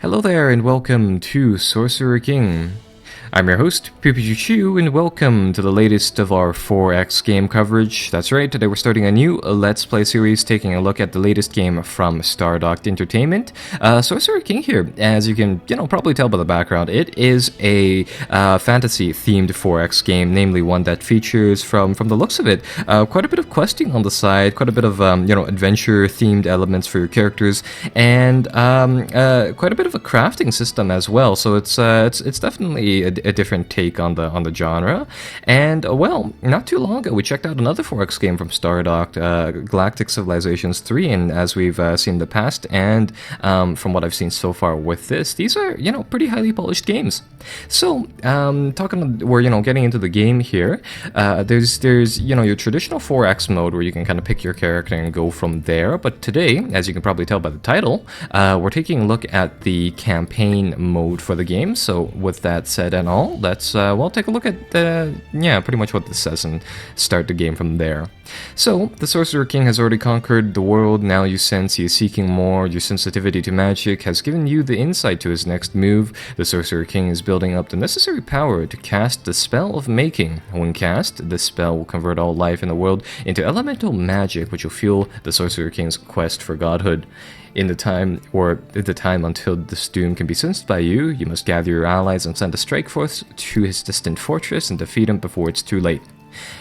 Hello there and welcome to Sorcerer King. I'm your host, Chu, and welcome to the latest of our 4X game coverage. That's right, today we're starting a new Let's Play series taking a look at the latest game from Stardock Entertainment. Sorcerer King here, as you can, probably tell by the background, it is a fantasy-themed 4X game, namely one that features, from the looks of it, quite a bit of questing on the side, quite a bit of, adventure-themed elements for your characters, and quite a bit of a crafting system as well, so it's definitely a different take on the genre. And well, not too long ago we checked out another 4X game from Stardock, Galactic Civilizations 3, and as we've seen in the past, and from what I've seen so far with this, these are pretty highly polished games. So we're getting into the game here. There's your traditional 4X mode where you can kind of pick your character and go from there, but today, as you can probably tell by the title, we're taking a look at the campaign mode for the game. So with that said and all, let's take a look at pretty much what this says and start the game from there. So the Sorcerer King has already conquered the world. Now you sense he is seeking more. Your sensitivity to magic has given you the insight to his next move. The Sorcerer King is building up the necessary power to cast the spell of making. When cast, this spell will convert all life in the world into elemental magic, which will fuel the Sorcerer King's quest for godhood. In the time until this doom can be sensed by you, you must gather your allies and send a strike force to his distant fortress and defeat him before it's too late.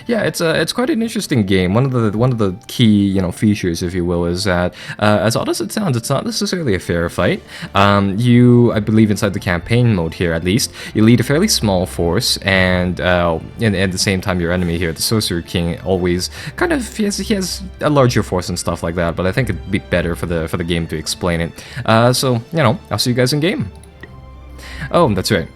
Yeah, it's quite an interesting game. One of the key features, if you will, is that as odd as it sounds, it's not necessarily a fair fight. I believe inside the campaign mode here, at least, you lead a fairly small force, and at the same time, your enemy here, the Sorcerer King, always kind of he has a larger force and stuff like that. But I think it'd be better for the game to explain it. So I'll see you guys in game. Oh, that's right.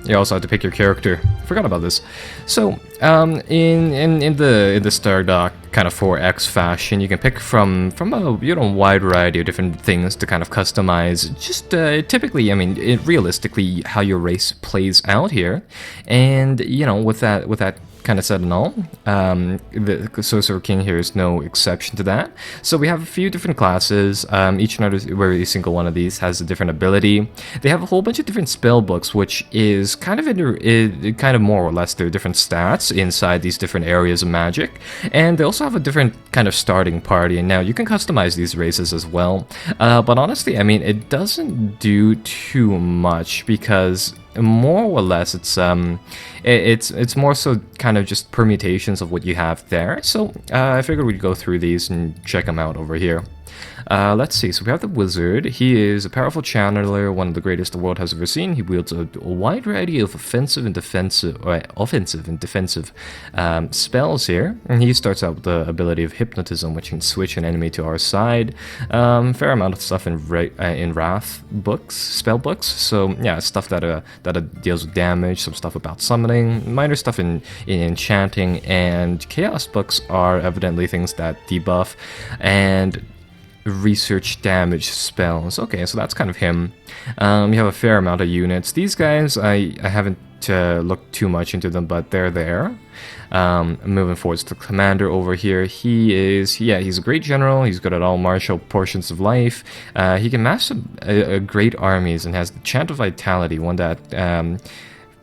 You also have to pick your character. Forgot about this. So, in the Stardock kind of 4X fashion, you can pick from a wide variety of different things to kind of customize. Just typically, realistically, how your race plays out here, and with that kind of said and all, the Sorcerer King here is no exception to that. So we have a few different classes. Each and every single one of these has a different ability. They have a whole bunch of different spell books, which is kind of more or less their different stats inside these different areas of magic. And they also have a different kind of starting party. And now you can customize these races as well. But honestly, it doesn't do too much because more or less it's more so kind of just permutations of what you have there. So I figured we'd go through these and check them out over here. Let's see, so we have the Wizard. He is a powerful channeler, one of the greatest the world has ever seen. He wields a wide variety of offensive and defensive spells here. And he starts out with the ability of Hypnotism, which can switch an enemy to our side. Fair amount of stuff in Wrath books, spell books. So yeah, stuff that deals with damage, some stuff about summoning, minor stuff in enchanting, and Chaos books are evidently things that debuff and research damage spells. Okay, so that's kind of him. You have a fair amount of units. These guys, I haven't looked too much into them, but they're there. Moving forward to the commander over here. He's a great general. He's good at all martial portions of life. He can master great armies and has the Chant of Vitality, one that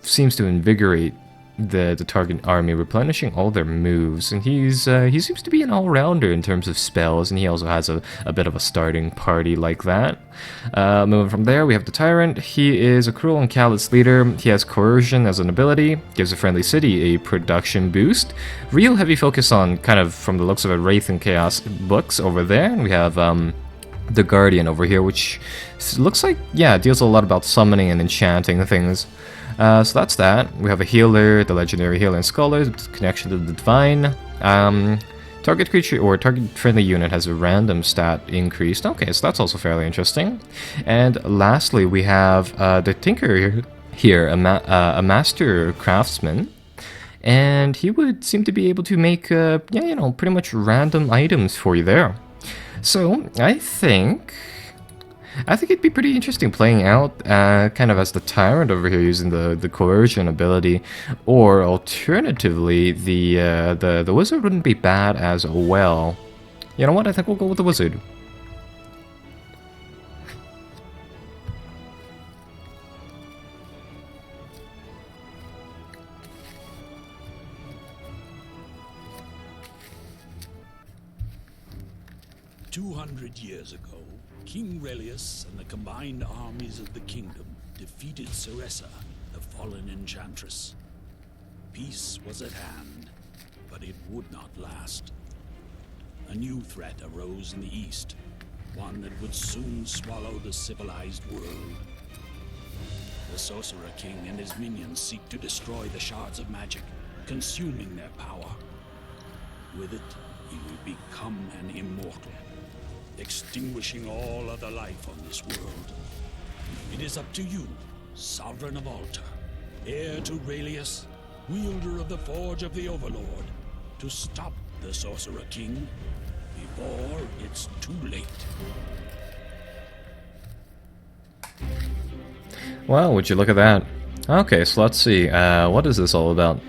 seems to invigorate the target army, replenishing all their moves. And he seems to be an all-rounder in terms of spells, and he also has a bit of a starting party like that. Moving from there, we have the Tyrant. He is a cruel and callous leader. He has Coercion as an ability, gives a friendly city a production boost. Real heavy focus on, kind of from the looks of it, Wraith and Chaos books over there. And we have the Guardian over here, which looks like, deals a lot about summoning and enchanting things. So that's that. We have a healer, the legendary healer and scholar, with connection to the divine. Target creature or target friendly unit has a random stat increased. Okay, so that's also fairly interesting. And lastly, we have the Tinker here, a master craftsman. And he would seem to be able to make, pretty much random items for you there. So I think it'd be pretty interesting playing out kind of as the Tyrant over here, using the Coercion ability, or alternatively the Wizard wouldn't be bad as well. You know what? I think we'll go with the Wizard. 200 years ago, King Relius and the combined armies of the kingdom defeated Sorcerer, the fallen enchantress. Peace was at hand, but it would not last. A new threat arose in the east, one that would soon swallow the civilized world. The Sorcerer King and his minions seek to destroy the shards of magic, consuming their power. With it, he will become an immortal, extinguishing all other life on this world. It is up to you, Sovereign of Altar, heir to Relius, wielder of the Forge of the Overlord, to stop the Sorcerer King before it's too late. Well, would you look at that? Okay, so let's see, what is this all about?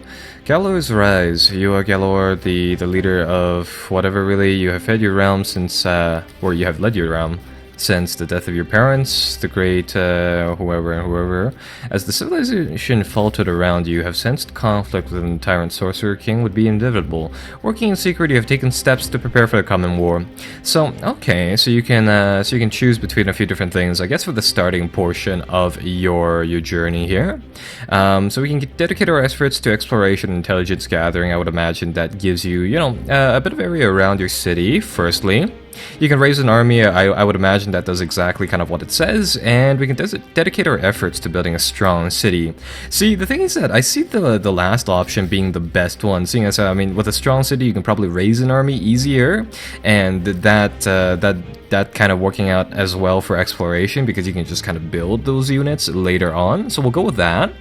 Galor's Rise. You are Galor, the leader of whatever really. You have fed your realm since, or you have led your realm since the death of your parents, the great, whoever. As the civilization faltered around you, have sensed conflict with the tyrant Sorcerer King would be inevitable. Working in secret, you have taken steps to prepare for the coming war. So, okay, so you can choose between a few different things, I guess, for the starting portion of your journey here. So we can dedicate our efforts to exploration and intelligence gathering. I would imagine that gives you, a bit of area around your city, firstly. You can raise an army. I would imagine that does exactly kind of what it says, and we can dedicate our efforts to building a strong city. See, the thing is that I see the last option being the best one, seeing as, with a strong city you can probably raise an army easier, and that kind of working out as well for exploration, because you can just kind of build those units later on, so we'll go with that.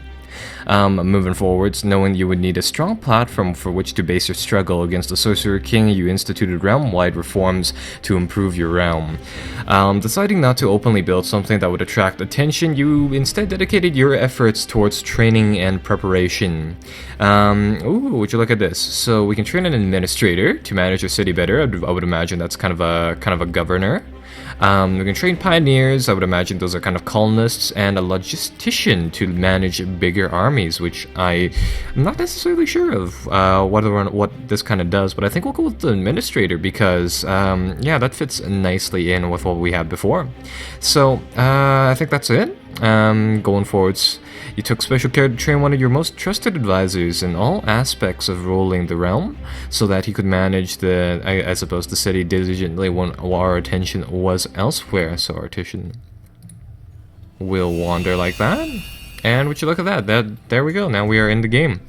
Moving forwards, knowing you would need a strong platform for which to base your struggle against the Sorcerer King, you instituted realm-wide reforms to improve your realm. Deciding not to openly build something that would attract attention, you instead dedicated your efforts towards training and preparation. Would you look at this? So we can train an administrator to manage your city better. I would imagine that's kind of a governor. We can train pioneers. I would imagine those are kind of colonists, and a logistician to manage bigger armies, which I'm not necessarily sure of what this kind of does, but I think we'll go with the administrator because, that fits nicely in with what we had before. So, I think that's it. Going forwards, you took special care to train one of your most trusted advisors in all aspects of ruling the realm, so that he could manage I suppose, the city diligently when our attention was elsewhere. So our attention will wander like that. And would you look at that? There we go. Now we are in the game.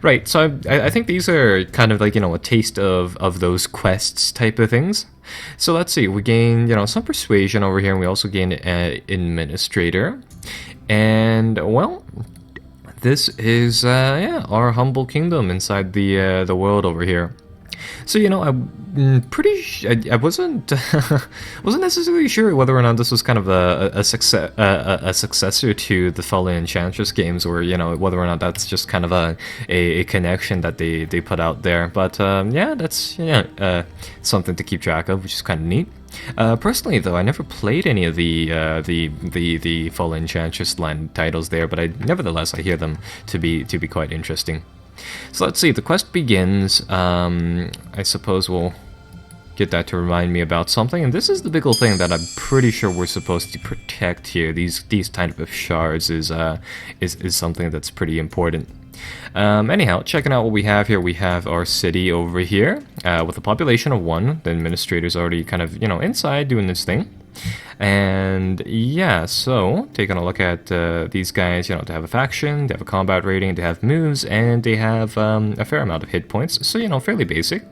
Right, so I think these are kind of like, a taste of those quests type of things. So let's see, we gain, some persuasion over here, and we also gain an administrator. And, well, this is, our humble kingdom inside the world over here. So, I'm pretty I wasn't necessarily sure whether or not this was kind of a successor to the Fallen Enchantress games, or whether or not that's just kind of a connection that they put out there. But that's something to keep track of, which is kind of neat. Personally, though, I never played any of the Fallen Enchantress line titles there, but nevertheless I hear them to be quite interesting. So let's see, the quest begins. I suppose we'll get that to remind me about something, and this is the big old thing that I'm pretty sure we're supposed to protect here. These type of shards is something that's pretty important. Anyhow, checking out what we have here, we have our city over here with a population of 1. The administrator's already kind of inside doing this thing. And yeah, so taking a look at these guys, they have a faction, they have a combat rating, they have moves, and they have a fair amount of hit points, so fairly basic.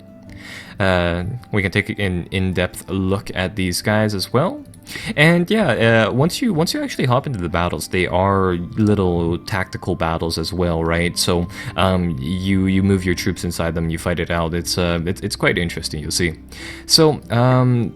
We can take an in-depth look at these guys as well. And yeah, once you actually hop into the battles, they are little tactical battles as well, right? So you move your troops inside them, you fight it out. It's quite interesting, you'll see. So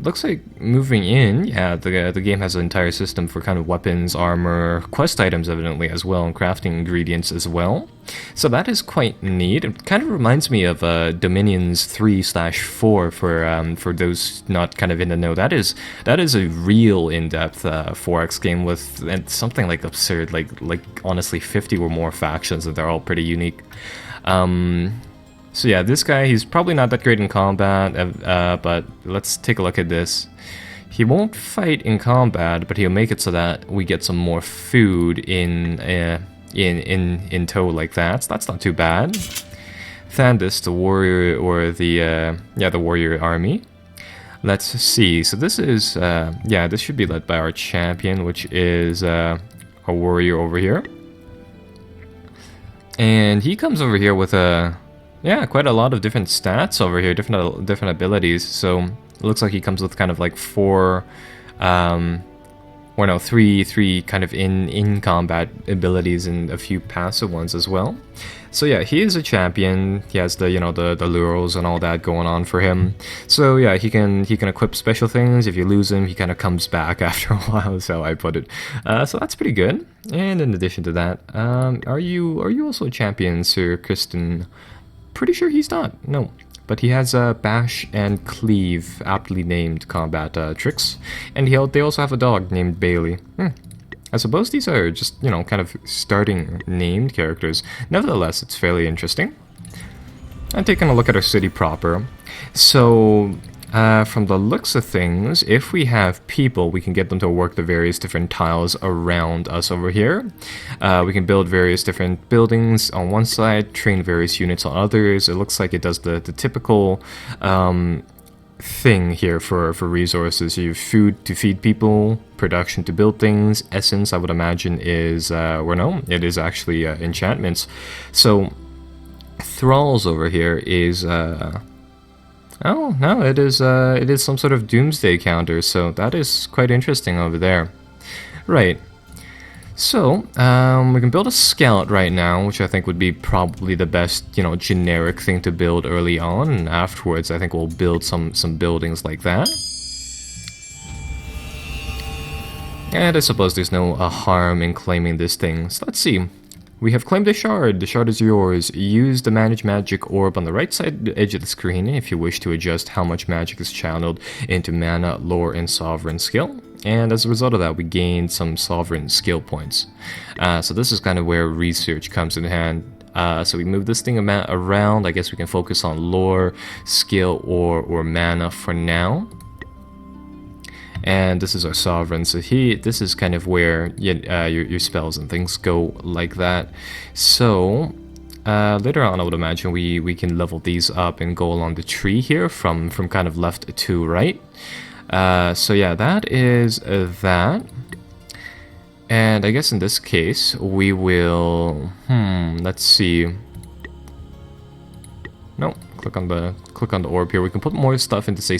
looks like moving in, yeah, the game has an entire system for kind of weapons, armor, quest items evidently as well, and crafting ingredients as well. So that is quite neat. It kind of reminds me of Dominions 3/4 for those not kind of in the know. That is a real in-depth 4X game with something like absurd, like honestly 50 or more factions, and they're all pretty unique. So yeah, this guy, he's probably not that great in combat, but let's take a look at this. He won't fight in combat, but he'll make it so that we get some more food in tow like that. So that's not too bad. Thandis, the warrior, or the warrior army. Let's see. So this is this should be led by our champion, which is a warrior over here, and he comes over here with quite a lot of different stats over here, different abilities. So it looks like he comes with kind of like three kind of in combat abilities and a few passive ones as well. So yeah, he is a champion. He has the the lures and all that going on for him. So yeah, he can equip special things. If you lose him, he kind of comes back after a while. Is how I put it. So that's pretty good. And in addition to that, are you also a champion, Sir Kristen? Pretty sure he's not. No. But he has Bash and Cleave, aptly named combat tricks. And they also have a dog named Bailey. I suppose these are just, kind of starting named characters. Nevertheless, it's fairly interesting. I'm taking a look at our city proper. So, from the looks of things, if we have people, we can get them to work the various different tiles around us over here. We can build various different buildings on one side, train various units on others. It looks like it does the typical thing here for resources. You have food to feed people, production to build things, essence I would imagine is, it is actually enchantments. So, Thralls over here is, oh, no, it is some sort of Doomsday counter, so that is quite interesting over there. Right. So, we can build a scout right now, which I think would be probably the best, generic thing to build early on, and afterwards I think we'll build some buildings like that. And I suppose there's no harm in claiming this thing. So let's see. We have claimed a shard. The shard is yours. Use the Manage Magic orb on the right side edge of the screen if you wish to adjust how much magic is channeled into mana, lore, and sovereign skill. And as a result of that, we gained some sovereign skill points. So this is kind of where research comes in hand. So we move this thing around. I guess we can focus on lore, skill, or mana for now. And this is our sovereign, so this is kind of where your spells and things go like that. So later on, I would imagine we can level these up and go along the tree here from kind of left to right. So yeah, that is that. And I guess in this case we will let's see. No, click on the orb here. We can put more stuff into, say,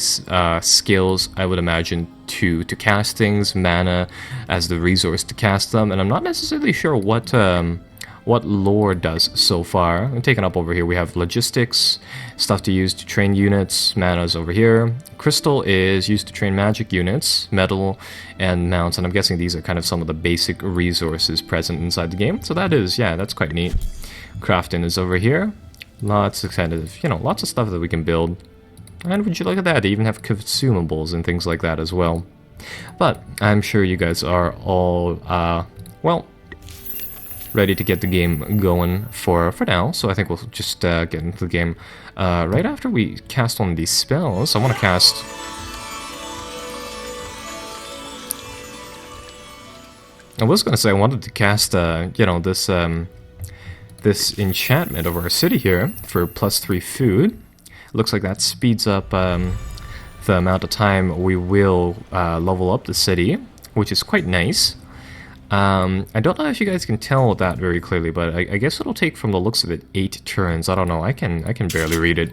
skills, I would imagine, to cast things, mana as the resource to cast them, and I'm not necessarily sure what lore does so far. I'm taking up over here. We have logistics, stuff to use to train units, mana's over here. Crystal is used to train magic units, metal, and mounts, and I'm guessing these are kind of some of the basic resources present inside the game. So that is, yeah, that's quite neat. Crafting is over here. Lots of kind of, lots of stuff that we can build. And would you look at that, they even have consumables and things like that as well. But I'm sure you guys are all, ready to get the game going for now. So I think we'll just get into the game right after we cast on these spells. I want to cast... I was going to say I wanted to cast, this enchantment over our city here for +3 food. Looks like that speeds up the amount of time we will level up the city, which is quite nice. I don't know if you guys can tell that very clearly, but I guess it'll take, from the looks of it, 8 turns. I don't know, I can barely read it.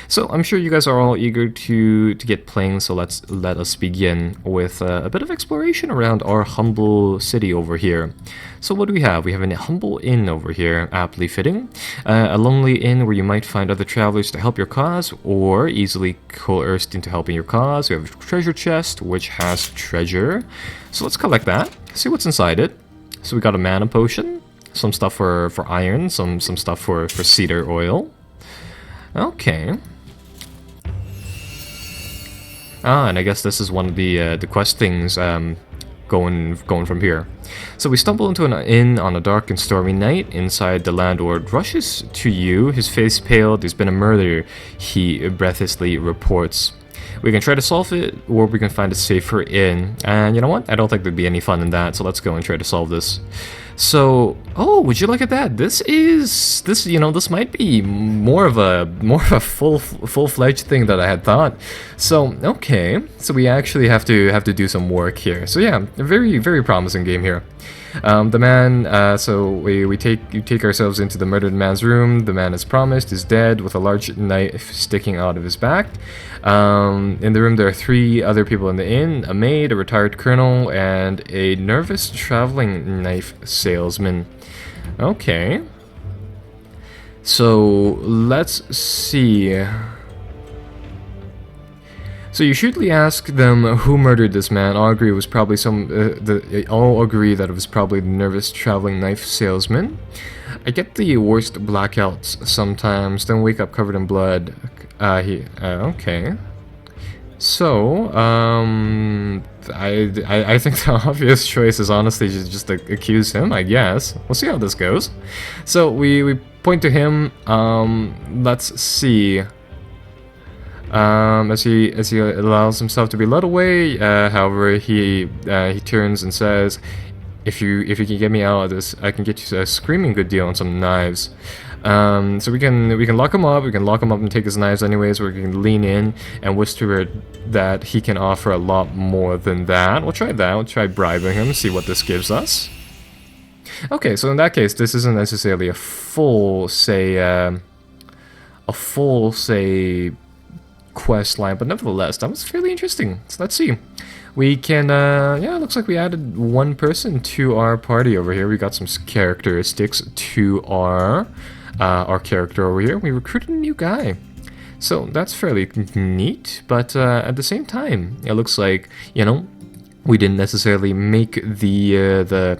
So I'm sure you guys are all eager to get playing, so let us begin with a bit of exploration around our humble city over here. So what do we have? We have a humble inn over here, aptly fitting. A lonely inn where you might find other travelers to help your cause, or easily coerced into helping your cause. We have a treasure chest, which has treasure. So let's collect that, see what's inside it. So we got a mana potion, some stuff for iron, some stuff for cedar oil. Okay. And I guess this is one of the quest things. going from here. So we stumble into an inn on a dark and stormy night. Inside, the landlord rushes to you, his face pale. There's been a murder, he breathlessly reports. We can try to solve it, or we can find a safer inn. And you know what? I don't think there'd be any fun in that, so let's go and try to solve this. So, oh, would you look at that? This might be more of a full-fledged thing that I had thought. So, okay, so we actually have to do some work here. So yeah, a very, very promising game here. The man, so we take ourselves into the murdered man's room. The man, as promised, is dead with a large knife sticking out of his back. In the room there are 3 other people in the inn, a maid, a retired colonel, and a nervous traveling knife salesman. Okay. So, let's see. So you usually ask them who murdered this man. All agree it was probably all agree that it was probably the nervous traveling knife salesman. I get the worst blackouts sometimes, then wake up covered in blood. Okay. So, I think the obvious choice is honestly just to accuse him, I guess. We'll see how this goes. So we point to him. Let's see. As he allows himself to be led away, however, he turns and says, "If you can get me out of this, I can get you a screaming good deal on some knives." So we can lock him up. We can lock him up and take his knives anyways. Or we can lean in and whisper that he can offer a lot more than that. We'll try that. We'll try bribing him. See what this gives us. Okay, so in that case, this isn't necessarily a full quest line, but nevertheless, that was fairly interesting. So let's see. We can, yeah, it looks like we added 1 person to our party over here. We got some characteristics to our character over here. We recruited a new guy. So that's fairly neat, but at the same time, it looks like, we didn't necessarily make the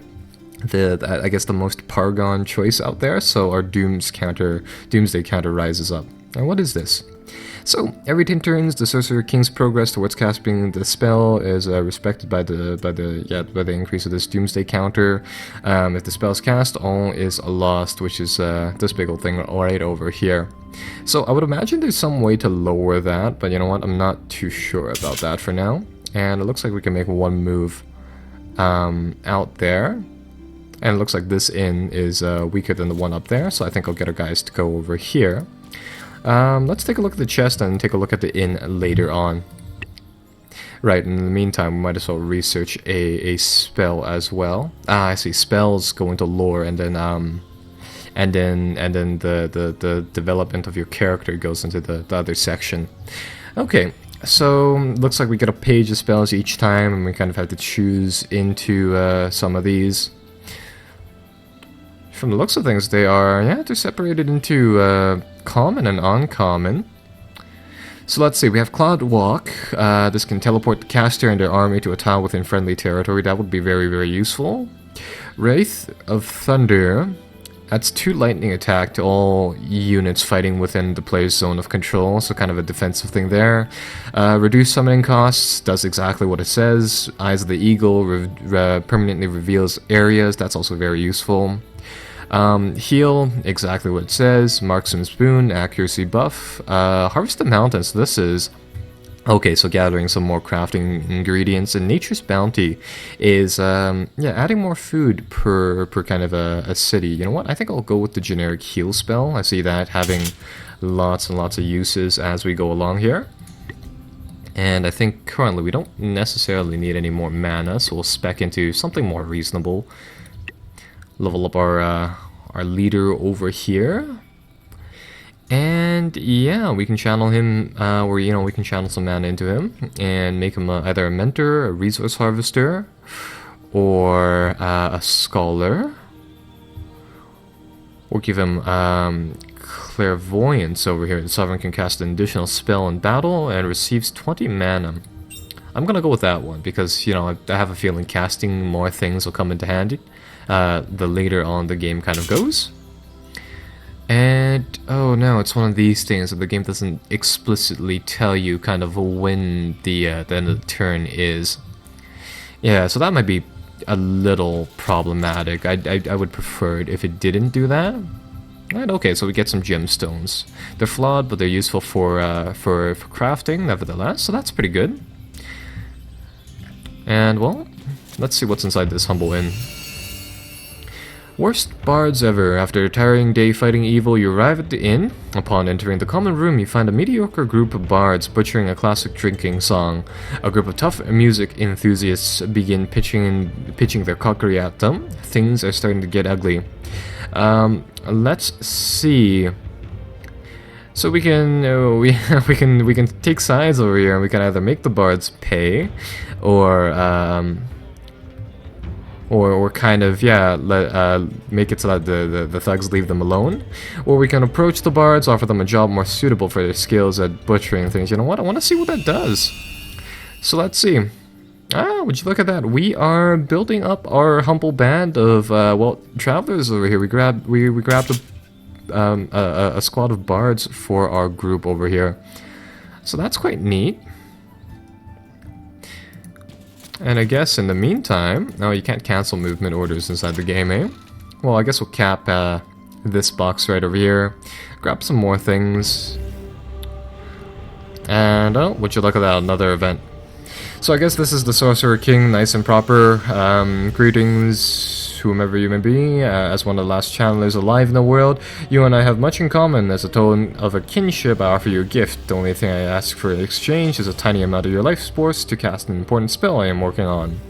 I guess the most Paragon choice out there, so our Doomsday counter rises up. And what is this? So, every 10 turns, the Sorcerer King's progress towards casting the spell is respected by the increase of this Doomsday counter. If the spell is cast, all is lost, which is this big old thing right over here. So, I would imagine there's some way to lower that, but you know what? I'm not too sure about that for now. And it looks like we can make 1 move out there. And it looks like this inn is weaker than the one up there, so I think I'll get our guys to go over here. Let's take a look at the chest and take a look at the inn later on. Right, in the meantime, we might as well research a spell as well. I see. Spells go into lore, and then the development of your character goes into the other section. Okay, so looks like we get a page of spells each time, and we kind of have to choose into some of these. From the looks of things, they're separated into common and uncommon. So let's see, we have Cloud Walk. This can teleport the caster and their army to a tile within friendly territory. That would be very, very useful. Wraith of Thunder. That's 2 lightning attack to all units fighting within the player's zone of control, so kind of a defensive thing there. Reduce summoning costs, does exactly what it says. Eyes of the Eagle permanently reveals areas, that's also very useful. Heal, exactly what it says. Marksman's Boon, accuracy buff. Harvest the Mountains, this is... Okay, so gathering some more crafting ingredients. And Nature's Bounty is, adding more food per kind of a city. You know what, I think I'll go with the generic heal spell. I see that having lots and lots of uses as we go along here. And I think currently we don't necessarily need any more mana, so we'll spec into something more reasonable. Level up our leader over here, and yeah, we can channel him, we can channel some mana into him and make him either a mentor, a resource harvester, or a scholar, or give him clairvoyance over here. The sovereign can cast an additional spell in battle and receives 20 mana. I'm gonna go with that one because I have a feeling casting more things will come into handy. The later on the game kind of goes. And, oh no, it's one of these things that the game doesn't explicitly tell you kind of when the end of the turn is. Yeah, so that might be a little problematic. I would prefer it if it didn't do that. Right, okay, so we get some gemstones. They're flawed, but they're useful for crafting, nevertheless, so that's pretty good. And, well, let's see what's inside this humble inn. Worst bards ever. After a tiring day fighting evil, you arrive at the inn. Upon entering the common room, you find a mediocre group of bards butchering a classic drinking song. A group of tough music enthusiasts begin pitching their cockery at them. Things are starting to get ugly. Let's see. So we can we can take sides over here, and we can either make the bards pay, or kind of, yeah, make it so that the thugs leave them alone. Or we can approach the bards, offer them a job more suitable for their skills at butchering things. You know what? I want to see what that does. So let's see. Ah, would you look at that? We are building up our humble band of, well, travelers over here. We grabbed a squad of bards for our group over here. So that's quite neat. And I guess in the meantime... Oh, you can't cancel movement orders inside the game, eh? Well, I guess we'll cap this box right over here. Grab some more things. And, oh, would you look at that, another event. So I guess this is the Sorcerer King, nice and proper. Greetings, whomever you may be. As one of the last channelers alive in the world, you and I have much in common. As a token of a kinship, I offer you a gift. The only thing I ask for in exchange is a tiny amount of your life force to cast an important spell I am working on.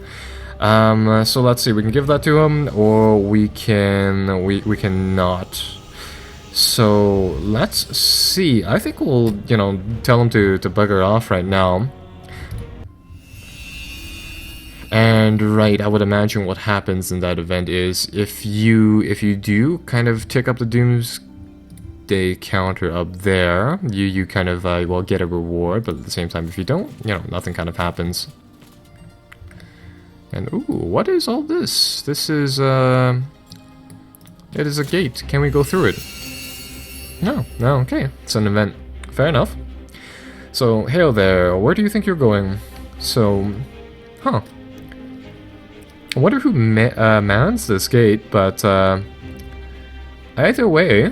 So let's see, we can give that to him, or we can... we cannot. So, let's see. I think we'll, you know, tell him to bugger off right now. And right, I would imagine what happens in that event is if you do kind of tick up the Doomsday counter up there, you kind of will get a reward, but at the same time, if you don't, you know, nothing kind of happens. And ooh, what is all this? This is it is a gate. Can we go through it? No, okay, it's an event. Fair enough. So, hail there. Where do you think you're going? So, huh. I wonder who mans this gate, but either way,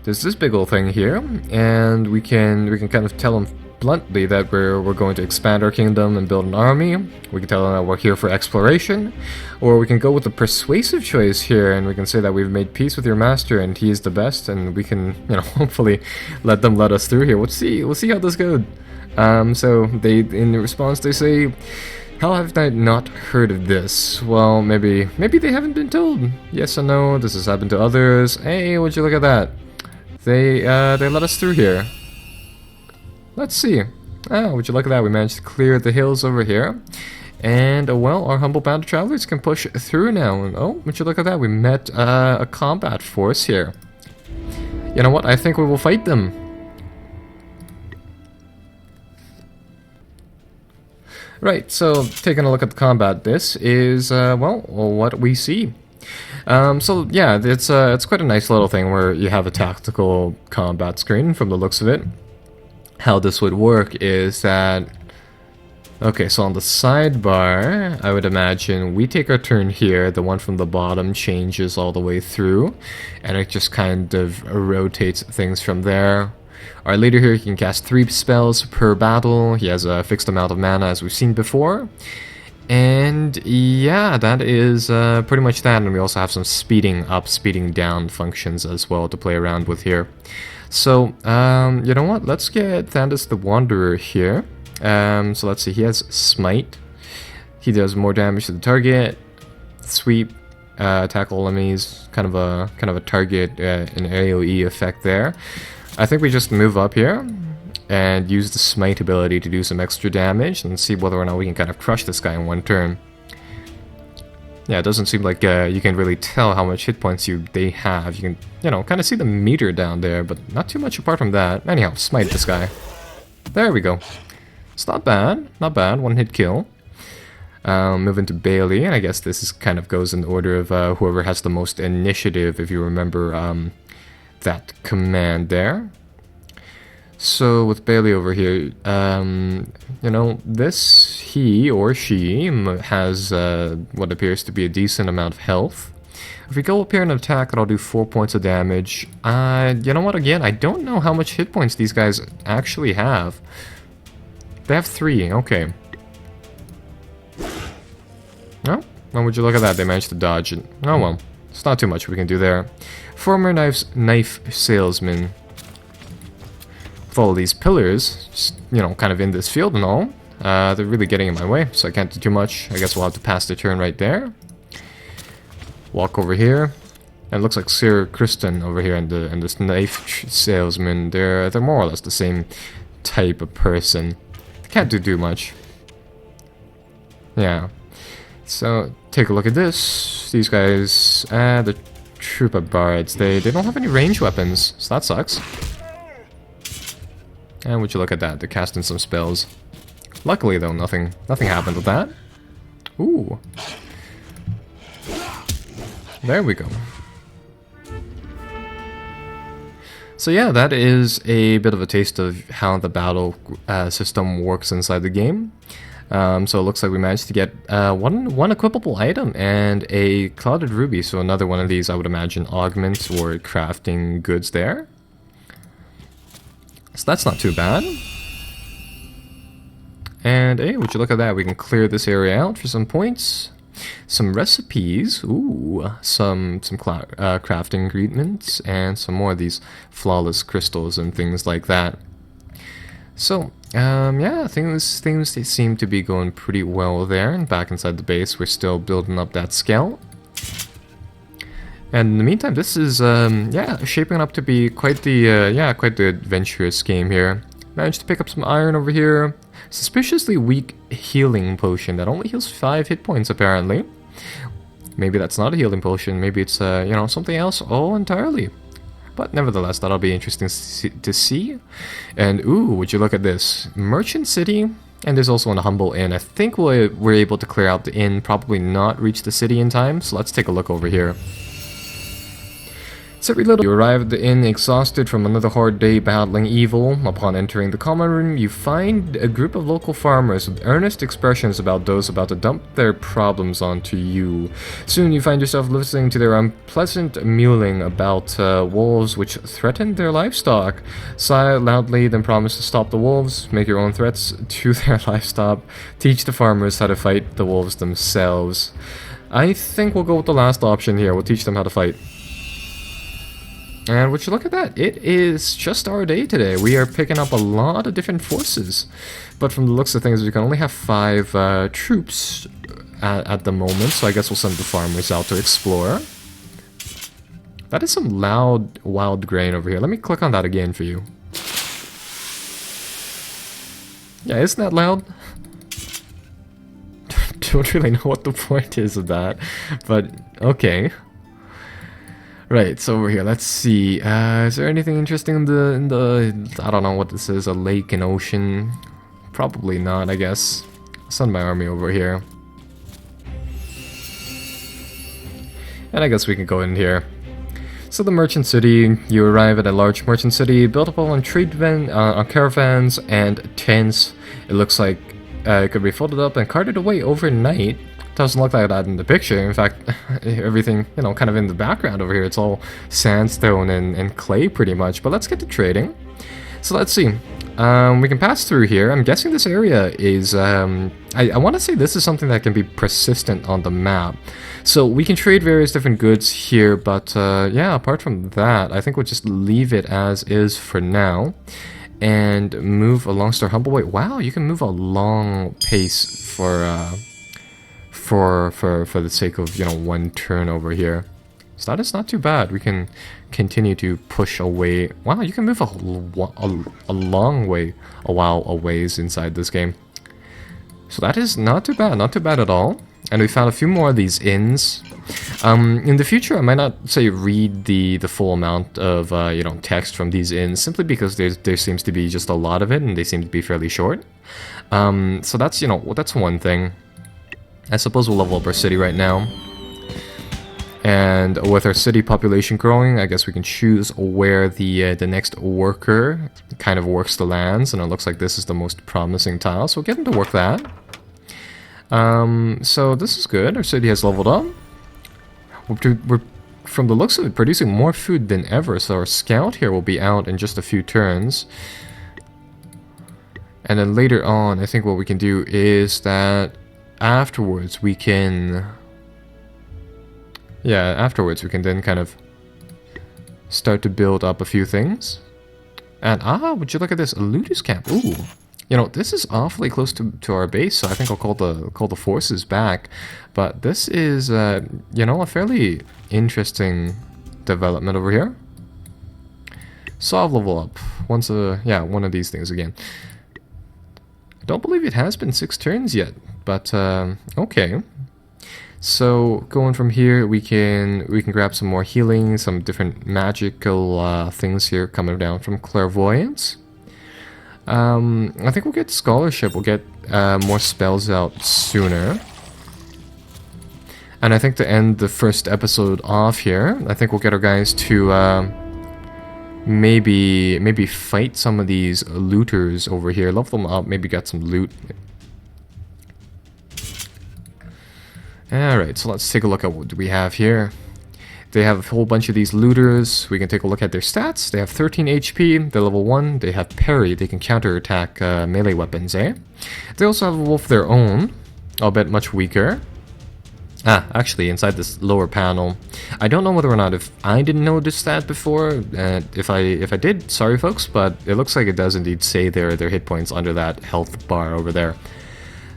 there's this big old thing here, and we can kind of tell them bluntly that we're going to expand our kingdom and build an army. We can tell them that we're here for exploration, or we can go with the persuasive choice here, and we can say that we've made peace with your master and he is the best, and we can, you know, hopefully let them let us through here. We'll see how this goes. So they, in response, they say, "How have I not heard of this?" Well, maybe they haven't been told. Yes or no, this has happened to others. Hey, would you look at that? They let us through here. Let's see. Oh, would you look at that? We managed to clear the hills over here. And, well, our humble band of travelers can push through now. And, oh, would you look at that? We met a combat force here. You know what? I think we will fight them. Right, so taking a look at the combat, this is, well, what we see. So yeah, it's quite a nice little thing where you have a tactical combat screen from the looks of it. How this would work is that, okay, so on the sidebar, I would imagine we take our turn here, the one from the bottom changes all the way through, and it just kind of rotates things from there. Our leader here can cast 3 spells per battle. He has a fixed amount of mana, as we've seen before. And yeah, that is pretty much that. And we also have some speeding up, speeding down functions as well to play around with here. So, you know what? Let's get Thandis the Wanderer here. So let's see, he has Smite. He does more damage to the target. Sweep, tackle enemies, kind of a target, an AoE effect there. I think we just move up here and use the Smite ability to do some extra damage and see whether or not we can kind of crush this guy in one turn. Yeah, it doesn't seem like you can really tell how much hit points they have. You can, you know, kind of see the meter down there, but not too much apart from that. Anyhow, smite this guy. There we go. It's not bad, one hit kill. Move into Bailey, and I guess this is kind of goes in order of whoever has the most initiative, if you remember that command there. So with Bailey over here, you know, he or she has what appears to be a decent amount of health. If we go up here and attack, it'll do 4 points of damage. You know what, again, I don't know how much hit points these guys actually have. They have 3, okay. Oh, well, would you look at that, they managed to dodge it. Oh well, it's not too much we can do there. Former knife salesman. With all these pillars, just, you know, kind of in this field and all, they're really getting in my way, so I can't do too much. I guess we'll have to pass the turn right there. Walk over here, and it looks like Sir Kristen over here and this knife salesman. They're more or less the same type of person. Can't do too much. Yeah. So take a look at this. These guys, the trooper bards. They don't have any range weapons, so that sucks. And would you look at that? They're casting some spells. Luckily, though, nothing happened with that. Ooh. There we go. So yeah, that is a bit of a taste of how the battle system works inside the game. So it looks like we managed to get one equipable item and a clouded ruby. So another one of these, I would imagine, augments or crafting goods there. So that's not too bad. And hey, would you look at that? We can clear this area out for some points. Some recipes, ooh, some crafting ingredients, and some more of these flawless crystals and things like that. So, yeah, things they seem to be going pretty well there. And back inside the base, we're still building up that scout. And in the meantime, this is, yeah, shaping up to be quite the adventurous game here. Managed to pick up some iron over here. Suspiciously weak healing potion that only heals 5 hit points, apparently. Maybe that's not a healing potion. Maybe it's, you know, something else all entirely. But nevertheless, that'll be interesting to see. And, ooh, would you look at this. Merchant City, and there's also a humble inn. I think we're able to clear out the inn, probably not reach the city in time. So let's take a look over here. You arrive at the inn exhausted from another hard day battling evil. Upon entering the common room, you find a group of local farmers with earnest expressions about those about to dump their problems onto you. Soon you find yourself listening to their unpleasant mewling about wolves which threaten their livestock. Sigh loudly, then promise to stop the wolves, make your own threats to their livestock, teach the farmers how to fight the wolves themselves. I think we'll go with the last option here. We'll teach them how to fight. And would you look at that, it is just our day today. We are picking up a lot of different forces. But from the looks of things, we can only have 5 troops at the moment, so I guess we'll send the farmers out to explore. That is some loud, wild grain over here. Let me click on that again for you. Yeah, isn't that loud? Don't really know what the point is of that, but okay. Right, so over here, let's see. Is there anything interesting in the I don't know what this is, a lake and ocean? Probably not, I guess. I'll send my army over here. And I guess we can go in here. So the merchant city, you arrive at a large merchant city built up on caravans and tents. It looks like it could be folded up and carted away overnight. Doesn't look like that in the picture. In fact, everything, you know, kind of in the background over here, it's all sandstone and clay pretty much. But let's get to trading. So let's see. We can pass through here. I'm guessing this area is, I want to say this is something that can be persistent on the map. So we can trade various different goods here, but yeah, apart from that, I think we'll just leave it as is for now. And move along Star Humbleway. Wow, you can move a long pace for the sake of, you know, one turn over here. So that is not too bad. We can continue to push away. Wow, you can move a long way, a while a ways inside this game. So that is not too bad at all. And we found a few more of these inns. In the future, I might not say read the full amount of you know, text from these inns, simply because there seems to be just a lot of it, and they seem to be fairly short. So that's, you know, that's one thing. I suppose we'll level up our city right now. And with our city population growing, I guess we can choose where the next worker kind of works the lands, and it looks like this is the most promising tile, so we'll get them to work that. So this is good. Our city has leveled up. We're from the looks of it, producing more food than ever, so our scout here will be out in just a few turns. And then later on, I think what we can do is that afterwards we can... Yeah, afterwards we can then kind of start to build up a few things. And, would you look at this? A looter's camp. Ooh. You know, this is awfully close to our base, so I think I'll call the forces back. But this is, you know, a fairly interesting development over here. Solve level up. Yeah, one of these things again. I don't believe it has been 6 turns yet, but, okay. So going from here, we can grab some more healing, some different magical things here coming down from clairvoyance. I think we'll get scholarship. We'll get more spells out sooner. And I think to end the first episode off here, I think we'll get our guys to maybe fight some of these looters over here. Level them up. Maybe get some loot. Alright, so let's take a look at what we have here. They have a whole bunch of these looters. We can take a look at their stats. They have 13 HP, they're level 1. They have parry, they can counterattack melee weapons, eh? They also have a wolf of their own, albeit much weaker. Actually, inside this lower panel, I don't know whether or not if I didn't know this stat before. If I did, sorry folks, but it looks like it does indeed say their hit points under that health bar over there.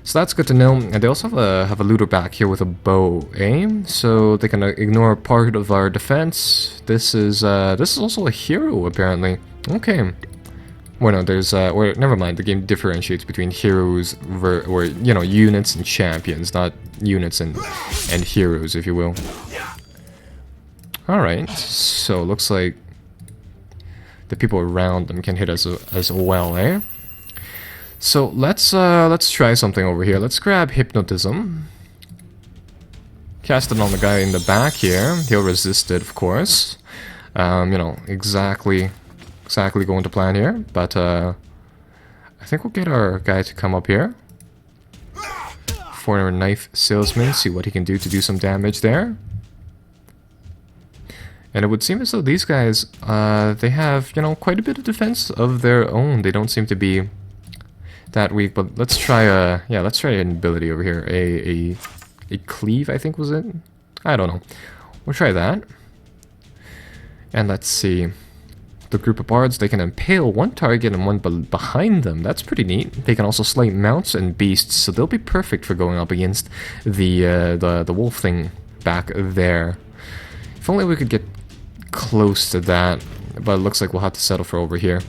So that's good to know. And they also have a looter back here with a bow, eh? So they can ignore part of our defense. This is also a hero apparently. Okay. Well, no, there's or never mind. The game differentiates between heroes or you know, units and champions, not units and heroes, if you will. All right. So looks like the people around them can hit us as well, eh? So let's try something over here. Let's grab hypnotism. Cast it on the guy in the back here. He'll resist it, of course. You know, exactly going to plan here. But I think we'll get our guy to come up here. For our knife salesman, see what he can do to do some damage there. And it would seem as though these guys, they have, you know, quite a bit of defense of their own. They don't seem to be that weak, but let's try an ability over here. A cleave, I think was it? I don't know. We'll try that. And let's see. The group of bards, they can impale one target and one behind them. That's pretty neat. They can also slay mounts and beasts, so they'll be perfect for going up against the wolf thing back there. If only we could get close to that, but it looks like we'll have to settle for over here.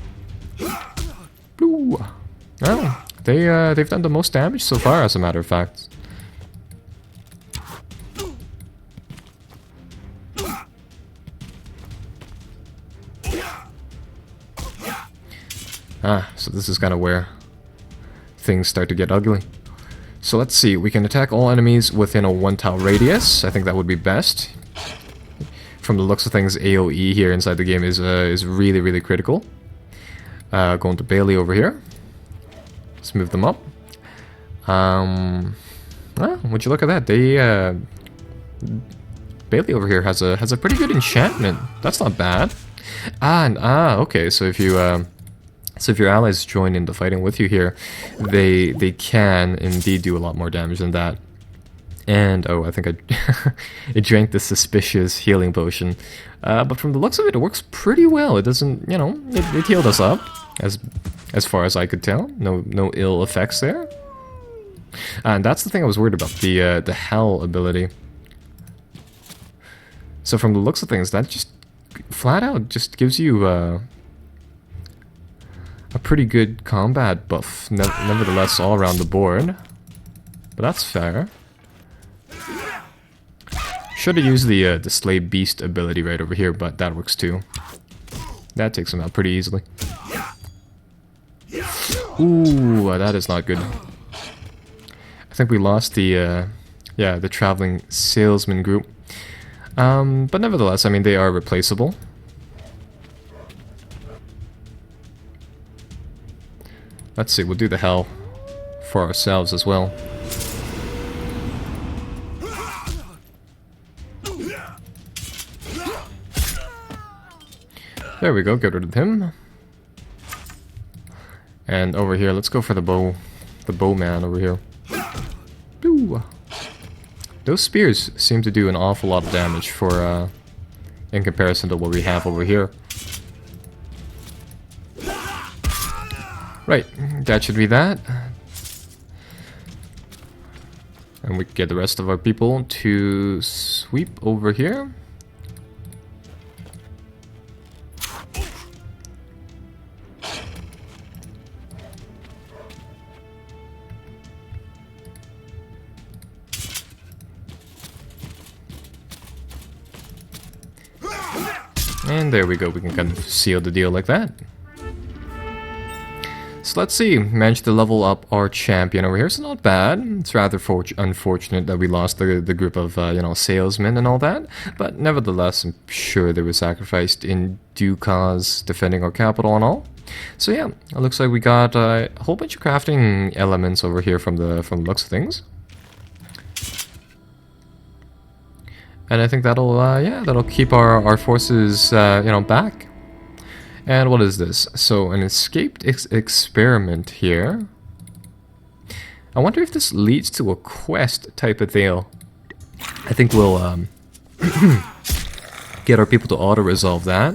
Ooh. Oh, they've done the most damage so far, as a matter of fact. So this is kind of where things start to get ugly. So let's see, we can attack all enemies within a 1-tile radius. I think that would be best. From the looks of things, AoE here inside the game is really, really critical. Going to Bailey over here. Let's move them up. Would you look at that? Bailey over here has a pretty good enchantment. That's not bad. Okay. So if your allies join into fighting with you here, they can indeed do a lot more damage than that. And I think it drank the suspicious healing potion. But from the looks of it, it works pretty well. It doesn't, you know, it healed us up as far as I could tell. No ill effects there. And that's the thing I was worried about, the Hell ability. So from the looks of things, that just flat out just gives you a pretty good combat buff, nevertheless, all around the board. But that's fair. Should have used the Slay Beast ability right over here, but that works too. That takes him out pretty easily. Ooh, that is not good. I think we lost the traveling salesman group. But nevertheless, I mean, they are replaceable. Let's see, we'll do the hell for ourselves as well. There we go, get rid of him. And over here, let's go for the bow. The bowman over here. Ooh. Those spears seem to do an awful lot of damage for, in comparison to what we have over here. Right, that should be that. And we can get the rest of our people to sweep over here. And there we go, we can kind of seal the deal like that. So let's see, managed to level up our champion over here, so not bad. It's rather unfortunate that we lost the group of, you know, salesmen and all that. But nevertheless, I'm sure they were sacrificed in due cause, defending our capital and all. So yeah, it looks like we got a whole bunch of crafting elements over here from the looks of things. And I think that'll, yeah, that'll keep our forces, you know, back. And what is this? So, an escaped experiment here. I wonder if this leads to a quest type of deal. I think we'll, get our people to auto-resolve that.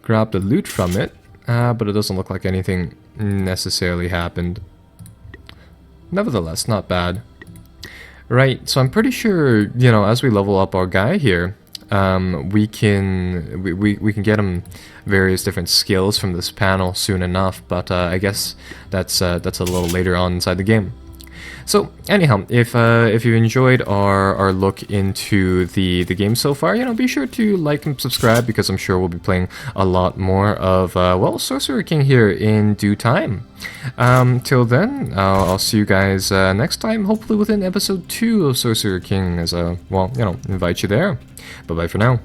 Grab the loot from it, but it doesn't look like anything necessarily happened. Nevertheless, not bad. Right, so I'm pretty sure, you know, as we level up our guy here, we can get him various different skills from this panel soon enough, but I guess that's a little later on inside the game. So anyhow, if you enjoyed our look into the game so far, you know, be sure to like and subscribe, because I'm sure we'll be playing a lot more of well, Sorcerer King here in due time. Till then, I'll see you guys next time, hopefully within episode 2 of Sorcerer King, as well, you know, invite you there. Bye bye for now.